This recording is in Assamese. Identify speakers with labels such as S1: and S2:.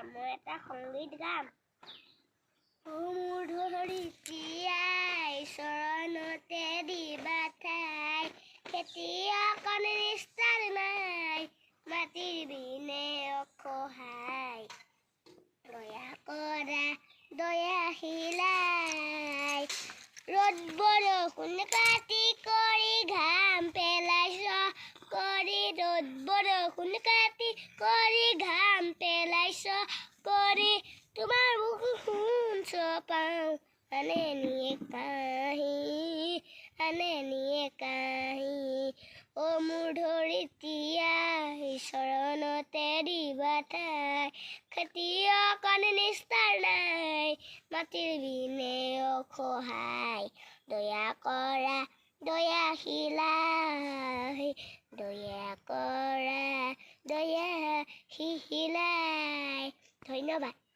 S1: মই এটা সংগীত গাম। মোৰ ধৰি তিয়াই চৰণতে দিবা ঠাই, খেতিয়কৰ নিস্তাৰ নাই, মাটিৰ বিনে অসহায়। দয়া কৰা দয়াশীলাই, ৰ'দ বৰষুণ কাটি কৰি ঘাম পেলাইছ কৰি, ৰ'দ বৰষুণ কাটি কৰি ঘাম পেলাইছ কৰি, তোমাৰ মুখ শুনছ পাওঁ আনে নিয়ে কাহি, অ' মোৰ ধৰি তিয়াই চৰণতে দিবা ঠাই, খেতিয়কৰ নিস্তাৰ নাই, মাটিৰ বিনে অসহায়। দয়া কৰা দয়াশীলাই, দয়া কৰা দয়াশীলাই। ধন্যবাদ।